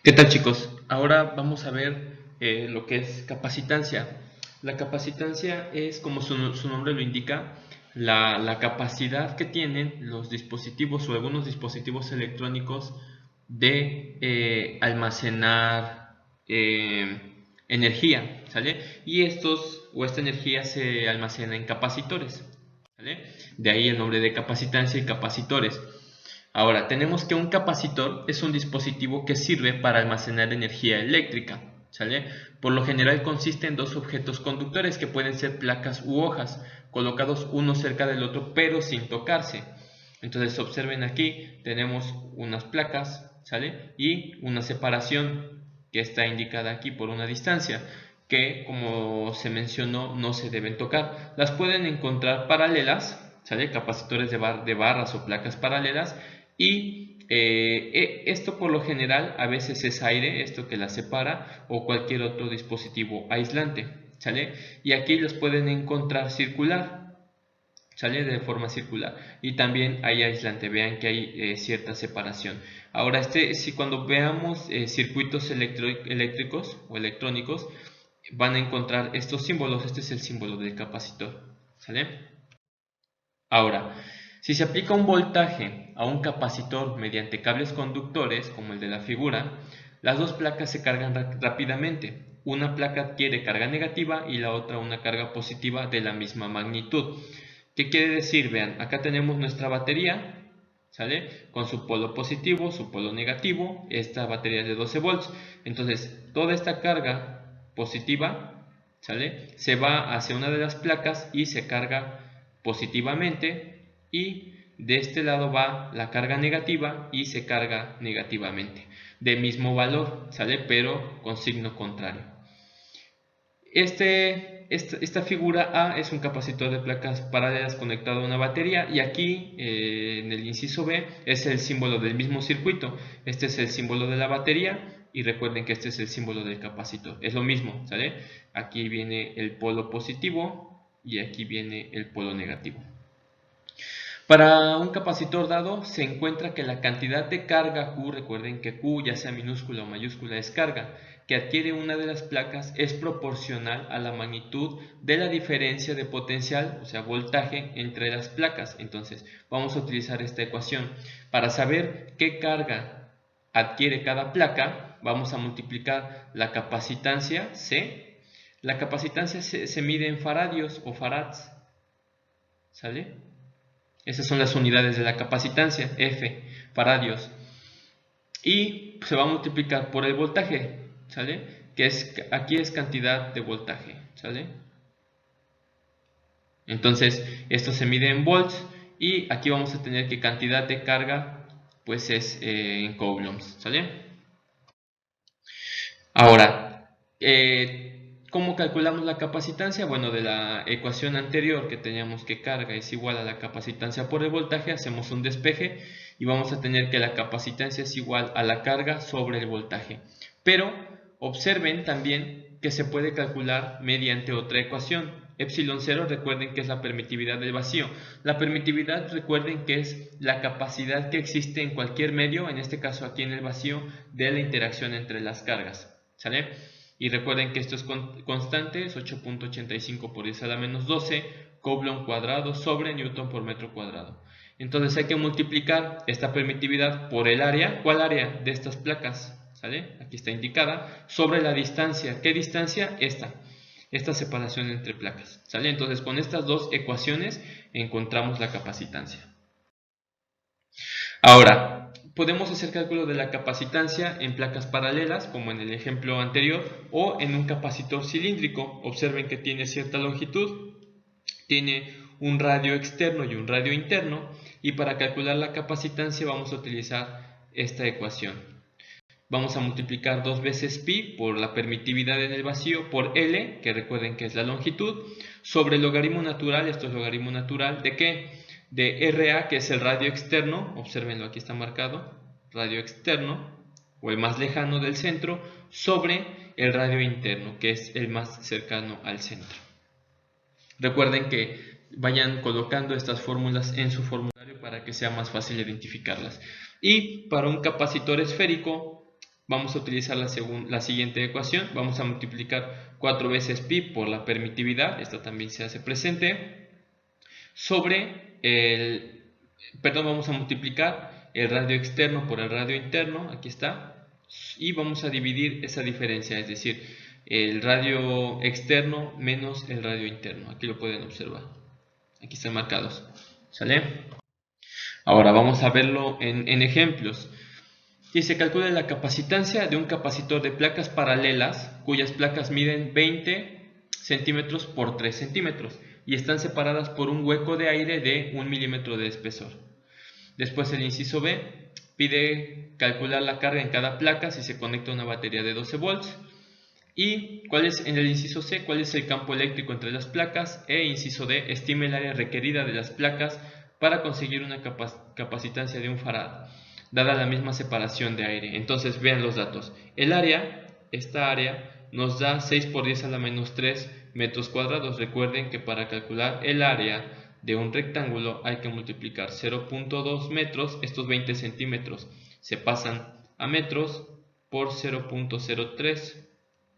¿Qué tal, chicos? Ahora vamos a ver lo que es capacitancia. La capacitancia es, como su nombre lo indica, la capacidad que tienen los dispositivos o algunos dispositivos electrónicos de almacenar energía, ¿sale? Y esta energía se almacena en capacitores, ¿sale? De ahí el nombre de capacitancia y capacitores. Ahora, tenemos que un capacitor es un dispositivo que sirve para almacenar energía eléctrica, ¿sale? Por lo general consiste en dos objetos conductores que pueden ser placas u hojas, colocados uno cerca del otro pero sin tocarse. Entonces observen aquí, tenemos unas placas, ¿sale? Y una separación que está indicada aquí por una distancia, que como se mencionó no se deben tocar. Las pueden encontrar paralelas, ¿sale? Capacitores de barras o placas paralelas. Y esto por lo general a veces es aire, esto que la separa, o cualquier otro dispositivo aislante, ¿sale? Y aquí los pueden encontrar circular, ¿sale? De forma circular. Y también hay aislante, vean que hay cierta separación. Ahora, si cuando veamos circuitos eléctricos o electrónicos, van a encontrar estos símbolos. Este es el símbolo del capacitor, ¿sale? Ahora, si se aplica un voltaje a un capacitor mediante cables conductores, como el de la figura, las dos placas se cargan rápidamente. Una placa adquiere carga negativa y la otra una carga positiva de la misma magnitud. ¿Qué quiere decir? Vean, acá tenemos nuestra batería, ¿sale? Con su polo positivo, su polo negativo. Esta batería es de 12 volts. Entonces, toda esta carga positiva, ¿sale? Se va hacia una de las placas y se carga positivamente, y de este lado va la carga negativa y se carga negativamente, de mismo valor, ¿sale? Pero con signo contrario. Esta figura A es un capacitor de placas paralelas conectado a una batería, y aquí en el inciso B es el símbolo del mismo circuito. Este es el símbolo de la batería y recuerden que este es el símbolo del capacitor. Es lo mismo, ¿sale? Aquí viene el polo positivo y aquí viene el polo negativo. Para un capacitor dado se encuentra que la cantidad de carga Q, recuerden que Q ya sea minúscula o mayúscula es carga, que adquiere una de las placas es proporcional a la magnitud de la diferencia de potencial, o sea voltaje, entre las placas. Entonces vamos a utilizar esta ecuación. Para saber qué carga adquiere cada placa, vamos a multiplicar la capacitancia C. La capacitancia se mide en faradios o farads, ¿sale? Esas son las unidades de la capacitancia, F, faradios. Y se va a multiplicar por el voltaje, ¿sale? Aquí es cantidad de voltaje, ¿sale? Entonces, esto se mide en volts y aquí vamos a tener que cantidad de carga, pues es en coulombs, ¿sale? Ahora, ¿cómo calculamos la capacitancia? Bueno, de la ecuación anterior que teníamos que carga es igual a la capacitancia por el voltaje, hacemos un despeje y vamos a tener que la capacitancia es igual a la carga sobre el voltaje. Pero observen también que se puede calcular mediante otra ecuación. Epsilon 0, recuerden que es la permitividad del vacío. La permitividad, recuerden que es la capacidad que existe en cualquier medio, en este caso aquí en el vacío, de la interacción entre las cargas, ¿sale? Y recuerden que esto es constante, es 8.85 por 10 a la menos 12 Coulomb cuadrado sobre Newton por metro cuadrado. Entonces hay que multiplicar esta permitividad por el área. ¿Cuál área? De estas placas, ¿sale? Aquí está indicada, sobre la distancia. ¿Qué distancia? Esta separación entre placas, ¿sale? Entonces con estas dos ecuaciones encontramos la capacitancia. Ahora, podemos hacer cálculo de la capacitancia en placas paralelas, como en el ejemplo anterior, o en un capacitor cilíndrico. Observen que tiene cierta longitud, tiene un radio externo y un radio interno, y para calcular la capacitancia vamos a utilizar esta ecuación. Vamos a multiplicar 2 veces pi por la permitividad en el vacío por L, que recuerden que es la longitud, sobre el logaritmo natural. Esto es logaritmo natural ¿de qué? De RA, que es el radio externo, observenlo, aquí está marcado, radio externo, o el más lejano del centro, sobre el radio interno, que es el más cercano al centro. Recuerden que vayan colocando estas fórmulas en su formulario para que sea más fácil identificarlas. Y para un capacitor esférico, vamos a utilizar la siguiente ecuación. Vamos a multiplicar 4 veces pi por la permitividad, esta también se hace presente, sobre vamos a multiplicar el radio externo por el radio interno, aquí está, y vamos a dividir esa diferencia, es decir, el radio externo menos el radio interno. Aquí lo pueden observar, aquí están marcados, ¿sale? Ahora vamos a verlo en ejemplos. Y se calcula la capacitancia de un capacitor de placas paralelas cuyas placas miden 20 centímetros por 3 centímetros y están separadas por un hueco de aire de 1 milímetro de espesor. Después el inciso B pide calcular la carga en cada placa si se conecta una batería de 12 volts. Y en el inciso C, cuál es el campo eléctrico entre las placas. E inciso D, estime el área requerida de las placas para conseguir una capacitancia de 1 farad, dada la misma separación de aire. Entonces vean los datos. El área, esta área, nos da 6 por 10 a la menos 3 metros cuadrados. Recuerden que para calcular el área de un rectángulo hay que multiplicar 0.2 metros, estos 20 centímetros se pasan a metros, por 0.03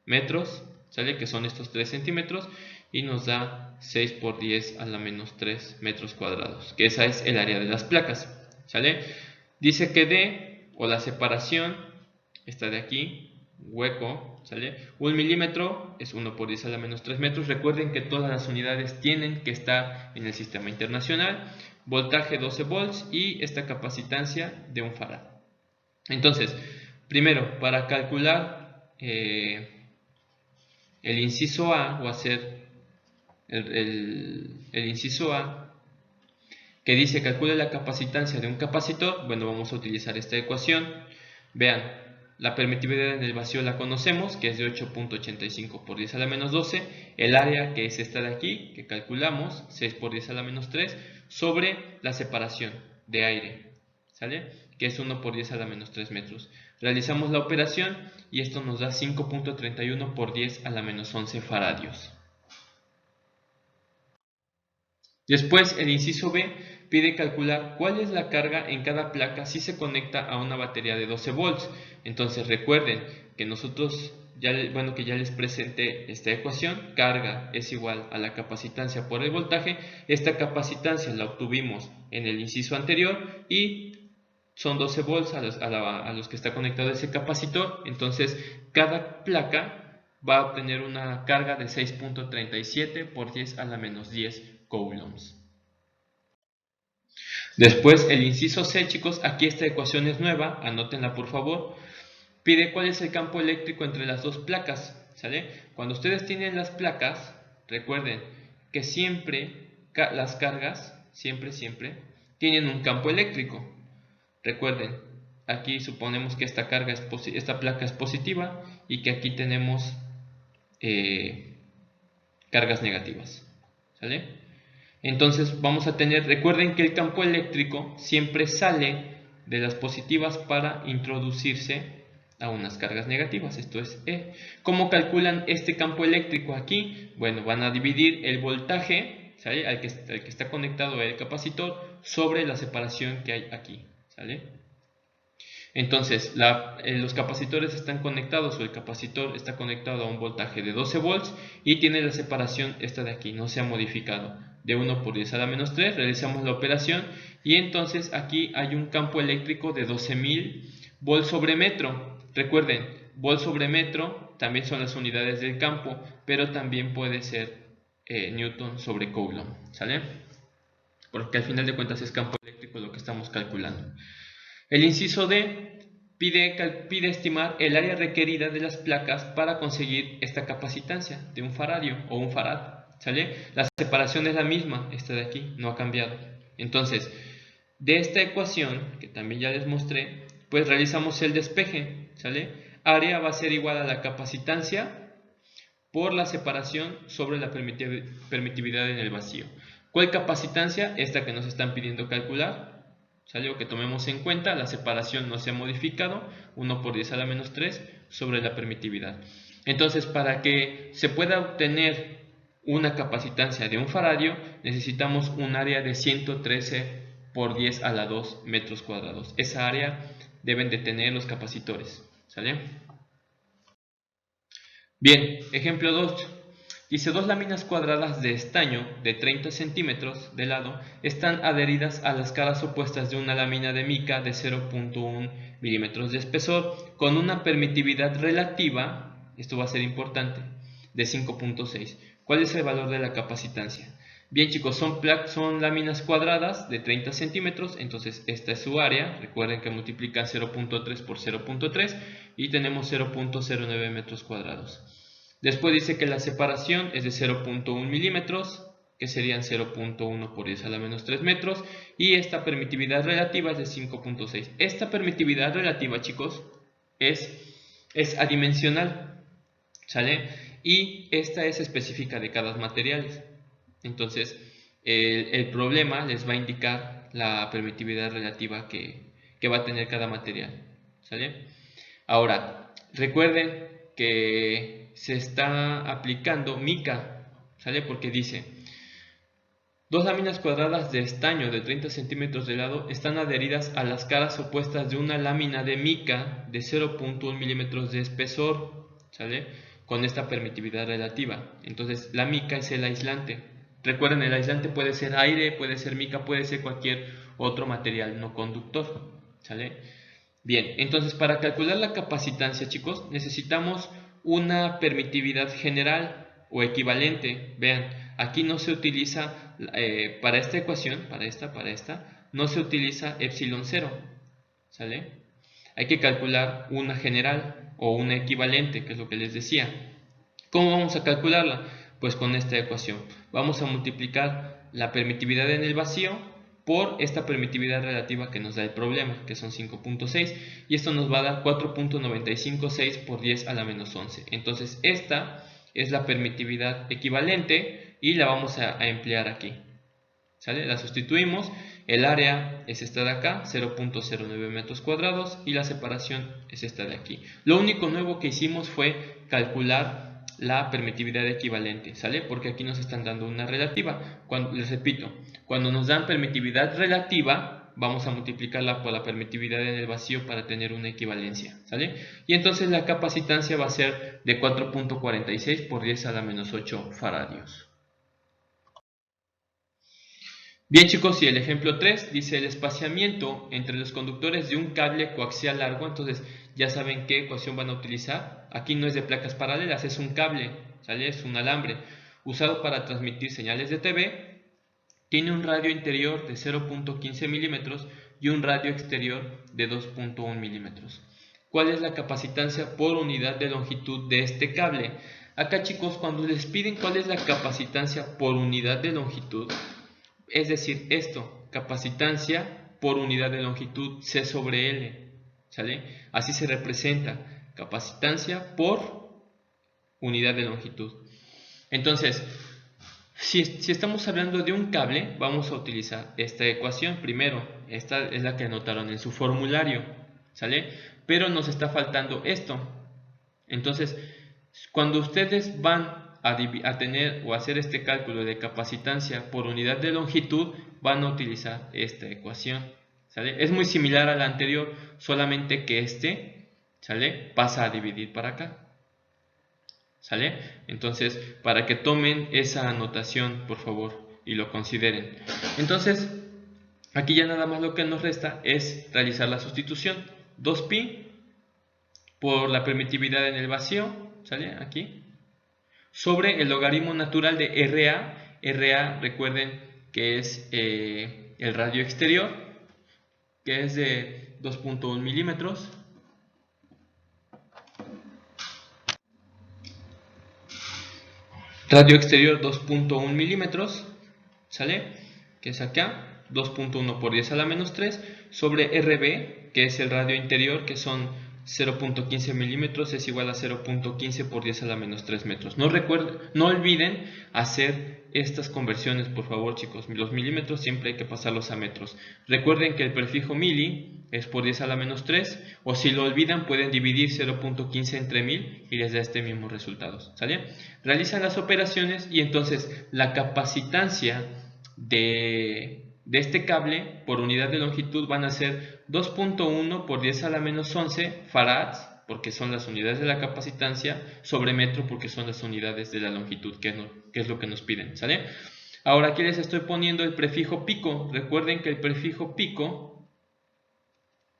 metros, ¿sale? Que son estos 3 centímetros, y nos da 6 por 10 a la menos 3 metros cuadrados, que esa es el área de las placas, ¿sale? Dice que D, o la separación, está de aquí, hueco, ¿sale? 1 milímetro es 1 por 10 a la menos 3 metros. Recuerden que todas las unidades tienen que estar en el sistema internacional. Voltaje 12 volts y esta capacitancia de 1 farad. Entonces, primero, para calcular el inciso A, o hacer el inciso A, que dice calcule la capacitancia de un capacitor, bueno, vamos a utilizar esta ecuación. Vean, la permitividad en el vacío la conocemos, que es de 8.85 por 10 a la menos 12. El área, que es esta de aquí, que calculamos, 6 por 10 a la menos 3, sobre la separación de aire, ¿sale? Que es 1 por 10 a la menos 3 metros. Realizamos la operación y esto nos da 5.31 por 10 a la menos 11 faradios. Después, el inciso B pide calcular cuál es la carga en cada placa si se conecta a una batería de 12 volts. Entonces recuerden que nosotros ya les presenté esta ecuación. Carga es igual a la capacitancia por el voltaje. Esta capacitancia la obtuvimos en el inciso anterior y son 12 volts a los que está conectado ese capacitor. Entonces cada placa va a obtener una carga de 6.37 por 10 a la menos 10 coulombs. Después el inciso C, chicos, aquí esta ecuación es nueva, anótenla por favor. Pide cuál es el campo eléctrico entre las dos placas, ¿sale? Cuando ustedes tienen las placas, recuerden que siempre las cargas, siempre tienen un campo eléctrico. Recuerden, aquí suponemos que esta placa es positiva y que aquí tenemos cargas negativas, ¿sale? Entonces vamos a tener, recuerden que el campo eléctrico siempre sale de las positivas para introducirse a unas cargas negativas, esto es E. ¿Cómo calculan este campo eléctrico aquí? Bueno, van a dividir el voltaje, ¿sale? al que está conectado el capacitor sobre la separación que hay aquí, ¿sale? Entonces, los capacitores están conectados, o el capacitor está conectado a un voltaje de 12 volts y tiene la separación esta de aquí, no se ha modificado, de 1 por 10 a la menos 3. Realizamos la operación y entonces aquí hay un campo eléctrico de 12.000 volts sobre metro. Recuerden, volts sobre metro también son las unidades del campo, pero también puede ser newton sobre coulomb, ¿sale? Porque al final de cuentas es campo eléctrico lo que estamos calculando. El inciso D pide estimar el área requerida de las placas para conseguir esta capacitancia de 1 faradio o 1 farad, ¿sale? La separación es la misma, esta de aquí, no ha cambiado. Entonces, de esta ecuación, que también ya les mostré, pues realizamos el despeje, ¿sale? Área va a ser igual a la capacitancia por la separación sobre la permitividad en el vacío. ¿Cuál capacitancia? Esta que nos están pidiendo calcular. ¿Sale? O que tomemos en cuenta, la separación no se ha modificado, 1 por 10 a la menos 3 sobre la permitividad. Entonces, para que se pueda obtener una capacitancia de 1 faradio, necesitamos un área de 113 por 10 a la 2 metros cuadrados. Esa área deben de tener los capacitores, ¿Sale? Bien, ejemplo 2. Dice, dos láminas cuadradas de estaño de 30 centímetros de lado están adheridas a las caras opuestas de una lámina de mica de 0.1 milímetros de espesor con una permitividad relativa, esto va a ser importante, de 5.6. ¿Cuál es el valor de la capacitancia? Bien chicos, son láminas cuadradas de 30 centímetros, entonces esta es su área. Recuerden que multiplican 0.3 por 0.3 y tenemos 0.09 metros cuadrados. Después dice que la separación es de 0.1 milímetros, que serían 0.1 por 10 a la menos 3 metros, y esta permitividad relativa es de 5.6. Esta permitividad relativa, chicos, es adimensional, ¿sale? Y esta es específica de cada material. Entonces, el problema les va a indicar la permitividad relativa que va a tener cada material, ¿sale? Ahora, recuerden que se está aplicando mica, ¿sale? Porque dice, dos láminas cuadradas de estaño de 30 centímetros de lado están adheridas a las caras opuestas de una lámina de mica de 0.1 milímetros de espesor, ¿sale? Con esta permitividad relativa. Entonces, la mica es el aislante. Recuerden, el aislante puede ser aire, puede ser mica, puede ser cualquier otro material no conductor, ¿sale? Bien, entonces para calcular la capacitancia, chicos, necesitamos una permitividad general o equivalente. Vean, aquí no se utiliza, para esta ecuación, para esta, no se utiliza epsilon 0, ¿sale? Hay que calcular una general o una equivalente, que es lo que les decía. ¿Cómo vamos a calcularla? Pues con esta ecuación. Vamos a multiplicar la permitividad en el vacío por esta permitividad relativa que nos da el problema, que son 5.6, y esto nos va a dar 4.956 por 10 a la menos 11. Entonces esta es la permitividad equivalente y la vamos a emplear aquí, ¿sale? La sustituimos, el área es esta de acá, 0.09 metros cuadrados, y la separación es esta de aquí. Lo único nuevo que hicimos fue calcular la permitividad equivalente, ¿sale? Porque aquí nos están dando una relativa. Les repito, cuando nos dan permitividad relativa, vamos a multiplicarla por la permitividad en el vacío para tener una equivalencia, ¿sale? Y entonces la capacitancia va a ser de 4.46 por 10 a la menos 8 faradios. Bien chicos, y el ejemplo 3 dice el espaciamiento entre los conductores de un cable coaxial largo. Entonces ya saben qué ecuación van a utilizar. Aquí no es de placas paralelas, es un cable, ¿sale? Es un alambre usado para transmitir señales de TV. Tiene un radio interior de 0.15 milímetros y un radio exterior de 2.1 milímetros. ¿Cuál es la capacitancia por unidad de longitud de este cable? Acá chicos, cuando les piden cuál es la capacitancia por unidad de longitud, es decir, esto, capacitancia por unidad de longitud C sobre L, ¿sale? Así se representa, capacitancia por unidad de longitud. Entonces, si estamos hablando de un cable, vamos a utilizar esta ecuación primero. Esta es la que anotaron en su formulario, ¿sale? Pero nos está faltando esto. Entonces, cuando ustedes van a tener o hacer este cálculo de capacitancia por unidad de longitud, van a utilizar esta ecuación, ¿sale? Es muy similar a la anterior, solamente que ¿sale? Pasa a dividir para acá, ¿sale? Entonces, para que tomen esa anotación, por favor, y lo consideren. Entonces, aquí ya nada más lo que nos resta es realizar la sustitución. 2pi por la permitividad en el vacío, ¿sale? Aquí, sobre el logaritmo natural de RA. RA, recuerden que es el radio exterior, que es de 2.1 milímetros. Radio exterior 2.1 milímetros, ¿sale? Que es acá, 2.1 por 10 a la menos 3, sobre RB, que es el radio interior, que son 0.15 milímetros, es igual a 0.15 por 10 a la menos 3 metros. No olviden hacer estas conversiones, por favor, chicos. Los milímetros siempre hay que pasarlos a metros. Recuerden que el prefijo mili es por 10 a la menos 3, o si lo olvidan pueden dividir 0.15 entre 1000 y les da este mismo resultado, ¿sale? Realizan las operaciones y entonces la capacitancia de este cable por unidad de longitud van a ser 2.1 por 10 a la menos 11 farads, porque son las unidades de la capacitancia, sobre metro, porque son las unidades de la longitud, que es lo que nos piden, ¿sale? Ahora aquí les estoy poniendo el prefijo pico. Recuerden que el prefijo pico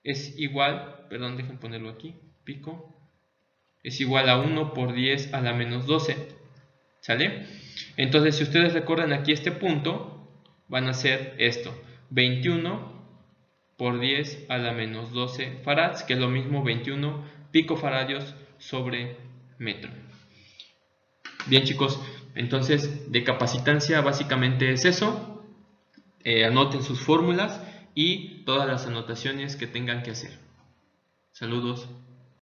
es igual, perdón, dejen ponerlo aquí, pico, es igual a 1 por 10 a la menos 12, ¿sale? Entonces, si ustedes recuerdan aquí este punto, van a hacer esto, 21 por 10 a la menos 12 farads, que es lo mismo 21 picofaradios sobre metro. Bien, chicos, entonces de capacitancia básicamente es eso. Anoten sus fórmulas y todas las anotaciones que tengan que hacer. Saludos.